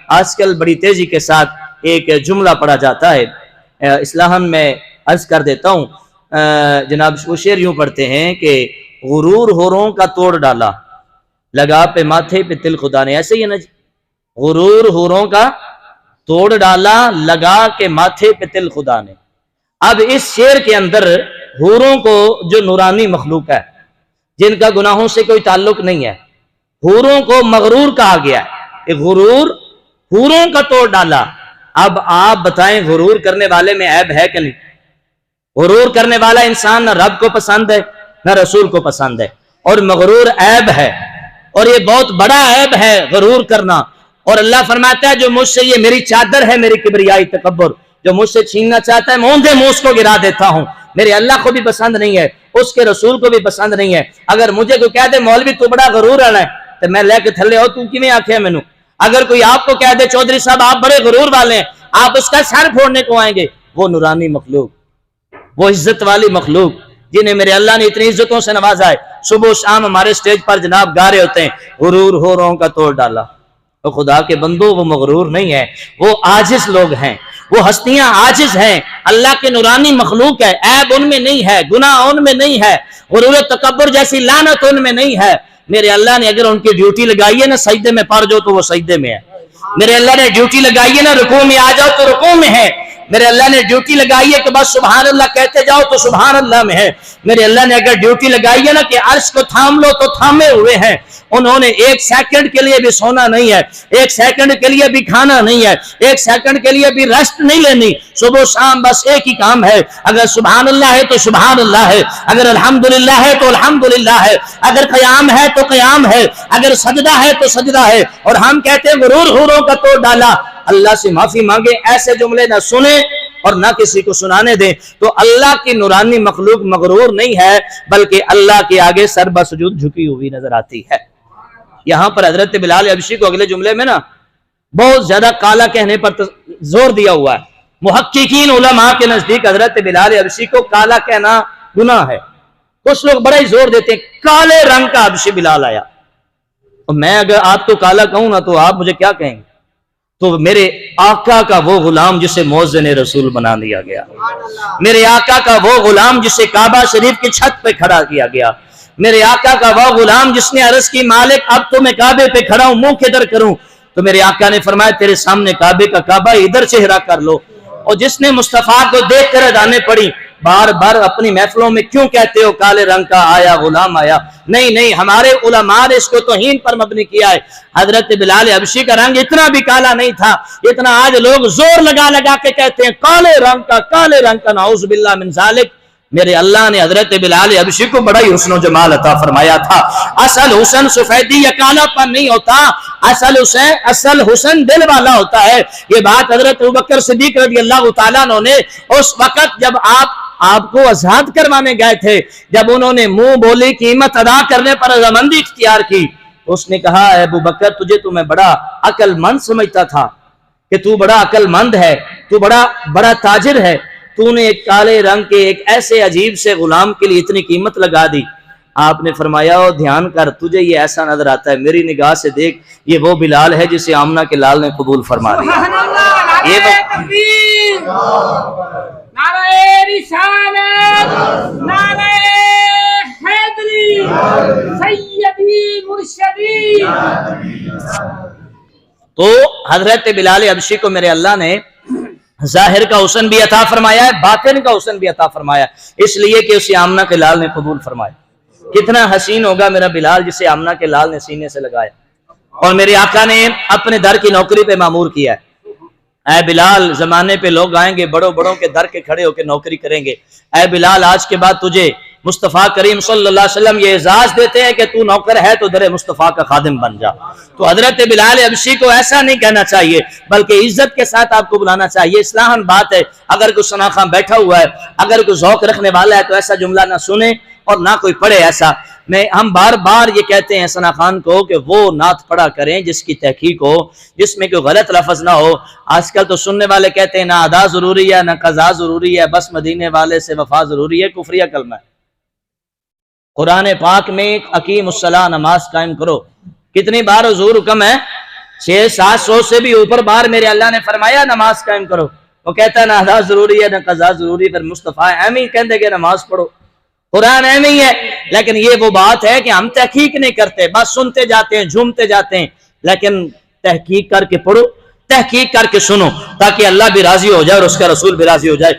آج کل بڑی تیزی کے ساتھ ایک جملہ پڑھا جاتا ہے، اصلاحاً میں عرض کر دیتا ہوں، جناب وہ شعر یوں پڑھتے ہیں کہ غرور ہوروں کا توڑ ڈالا، لگا پہ ماتھے پہ تل خدا نے. ایسے ہی ہے نا جی، غرور ہوروں کا توڑ ڈالا، لگا کے ماتھے پہ تل خدا نے. اب اس شعر کے اندر حوروں کو، جو نورانی مخلوق ہے جن کا گناہوں سے کوئی تعلق نہیں ہے، حوروں کو مغرور کہا گیا ہے کہ غرور حوروں کا توڑ ڈالا. اب آپ بتائیں غرور کرنے والے میں عیب ہے کہ نہیں؟ غرور کرنے والا انسان نہ رب کو پسند ہے نہ رسول کو پسند ہے، اور مغرور عیب ہے، اور یہ بہت بڑا عیب ہے غرور کرنا. اور اللہ فرماتا ہے جو مجھ سے، یہ میری چادر ہے میری کبریائی تکبر، جو مجھ سے چھیننا چاہتا ہے میں اونھے منہ اس کو گرا دیتا ہوں. میرے اللہ کو بھی پسند نہیں ہے، اس کے رسول کو بھی پسند نہیں ہے. اگر مجھے کوئی کہہ دے مولوی تو بڑا غرور والا ہے تو میں لے کے تھلے ہو تو کیویں آکھے مینوں. اگر کوئی آپ کو کہہ دے چودھری صاحب آپ بڑے غرور والے ہیں، آپ اس کا سر پھوڑنے کو آئیں گے. وہ نورانی مخلوق، وہ عزت والی مخلوق جنہیں میرے اللہ نے اتنی عزتوں سے نوازا ہے، صبح و شام ہمارے سٹیج پر جناب گا رہے ہوتے ہیں غرور ہوروں کا توڑ ڈالا. وہ خدا کے بندو، وہ مغرور نہیں ہے، وہ عاجز لوگ ہیں، وہ ہستیاں عاجز ہیں. اللہ کے نورانی مخلوق ہے، عیب ان میں نہیں ہے، گناہ ان میں نہیں ہے، غرور و تکبر جیسی لعنت ان میں نہیں ہے. میرے اللہ نے اگر ان کی ڈیوٹی لگائی ہے نا سجدے میں پڑ جاؤ تو وہ سجدے میں ہے. میرے اللہ نے ڈیوٹی لگائی ہے نا رکوع میں آ جاؤ تو رکوع میں ہے. میرے اللہ نے ڈیوٹی لگائی ہے کہ بس سبحان اللہ کہتے جاؤ تو سبحان اللہ میں ہے. میرے اللہ نے اگر ڈیوٹی لگائی ہے نا کہ عرش کو تھام لو تو تھامے ہوئے ہیں. انہوں نے ایک سیکنڈ کے لیے بھی سونا نہیں ہے، ایک سیکنڈ کے لیے بھی کھانا نہیں ہے، ایک سیکنڈ کے لیے بھی ریسٹ نہیں لینی. صبح و شام بس ایک ہی کام ہے، اگر سبحان اللہ ہے تو سبحان اللہ ہے، اگر الحمدللہ ہے تو الحمدللہ ہے، اگر قیام ہے تو قیام ہے، اگر سجدہ ہے تو سجدہ ہے. اور ہم کہتے ہیں غرور حوروں کا توڑ ڈالا. اللہ سے معافی مانگے، ایسے جملے نہ سنیں اور نہ کسی کو سنانے دیں. تو اللہ کی نورانی مخلوق مغرور نہیں ہے، بلکہ اللہ کے آگے سر بسجود جھکی ہوئی نظر آتی ہے. یہاں پر حضرت بلال حبشی کو اگلے جملے میں نا بہت زیادہ کالا کہنے پر زور دیا ہوا ہے. محققین علماء کے نزدیک حضرت بلال حبشی کو کالا کہنا گناہ ہے. کچھ لوگ بڑا ہی زور دیتے ہیں کالے رنگ کا حبشی بلال آیا. اور میں اگر آپ کو کالا کہوں نا تو آپ مجھے کیا کہیں گے؟ تو میرے آقا کا وہ غلام جسے مؤذن رسول بنا دیا گیا، میرے آقا کا وہ غلام جسے کعبہ شریف کی چھت پہ کھڑا کیا گیا، میرے آقا کا وہ غلام جس نے عرض کی مالک اب تو میں کعبے پہ کھڑا ہوں، منہ کدھر کروں؟ تو میرے آقا نے فرمایا تیرے سامنے کعبے کا کعبہ ادھر چہرہ کر لو. اور جس نے مصطفیٰ کو دیکھ کر ادانے پڑی، بار بار اپنی محفلوں میں کیوں کہتے ہو کالے رنگ کا آیا غلام آیا؟ نہیں نہیں، ہمارے علماء نے اس کو توہین پر مبنی کیا ہے. حضرت بلال حبشی کا رنگ اتنا بھی کالا نہیں تھا اتنا آج لوگ زور لگا لگا کے کہتے ہیں کالے رنگ کا، کالے رنگ کا. نعوذ باللہ من ذالک. میرے اللہ نے حضرت بلال حبشی کو بڑا ہی حسن و جمال عطا فرمایا تھا. اصل حسن سفیدی یا کالا پن نہیں ہوتا، اصل حسن دل والا ہوتا ہے. یہ بات حضرت ابوبکر صدیق رضی اللہ تعالیٰ عنہ نے اس وقت جب آپ کو آزاد کروانے گئے تھے، جب انہوں نے منہ بولی قیمت ادا کرنے پر رضامندی اختیار کی، اس نے کہا اے ابوبکر تجھے تو میں بڑا عقل مند سمجھتا تھا کہ تو بڑا عقل مند ہے، تو بڑا تاجر ہے، تو نے ایک کالے رنگ کے ایک ایسے عجیب سے غلام کے لیے اتنی قیمت لگا دی. آپ نے فرمایا دھیان کر، تجھے یہ ایسا نظر آتا ہے، میری نگاہ سے دیکھ یہ وہ بلال ہے جسے آمنہ کے لال نے قبول فرما لیا. نعرہ رسالت، نعرہ حیدری، سیدی مرشدی. تو حضرت بلال حبشی کو میرے اللہ نے ظاہر کا حسن بھی عطا فرمایا ہے، باطن کا حسن بھی عطا فرمایا، اس لیے کہ اسے آمنہ کے لال نے قبول فرمایا. کتنا حسین ہوگا میرا بلال جسے آمنہ کے لال نے سینے سے لگایا. اور میرے آقا نے اپنے در کی نوکری پہ مامور کیا ہے. اے بلال زمانے پہ لوگ آئیں گے بڑوں کے در کے کھڑے ہو کے نوکری کریں گے. اے بلال آج کے بعد تجھے مصطفیٰ کریم صلی اللہ علیہ وسلم یہ اعزاز دیتے ہیں کہ تو نوکر ہے تو در مصطفیٰ کا خادم بن جا. تو حضرت بلال حبشی کو ایسا نہیں کہنا چاہیے بلکہ عزت کے ساتھ آپ کو بلانا چاہیے. اصلاحاً بات ہے اگر کوئی ثناء خان بیٹھا ہوا ہے، اگر کوئی ذوق رکھنے والا ہے تو ایسا جملہ نہ سنے اور نہ کوئی پڑھے ایسا. ہم بار بار یہ کہتے ہیں ثناء خان کو کہ وہ نعت پڑھا کریں جس کی تحقیق ہو، جس میں کوئی غلط لفظ نہ ہو. آج کل تو سننے والے کہتے ہیں نہ ادا ضروری ہے نہ قضا ضروری ہے، بس مدینے والے سے وفا ضروری ہے. کفریہ کلمہ ہے. قرآن پاک میں اقیم الصلاۃ، نماز قائم کرو. کتنی بار حضور حکم ہے 600-700 سے بھی اوپر بار میرے اللہ نے فرمایا نماز قائم کرو، وہ کہتا ہے نہ ادا ضروری ہے نہ قضا ضروری، پھر مصطفیٰ ایویں کہتے کہ نماز پڑھو، قرآن ایویں ہی ہے۔ لیکن یہ وہ بات ہے کہ ہم تحقیق نہیں کرتے، بس سنتے جاتے ہیں، جھومتے جاتے ہیں، لیکن تحقیق کر کے پڑھو، تحقیق کر کے سنو، تاکہ اللہ بھی راضی ہو جائے اور اس کا رسول بھی راضی ہو جائے۔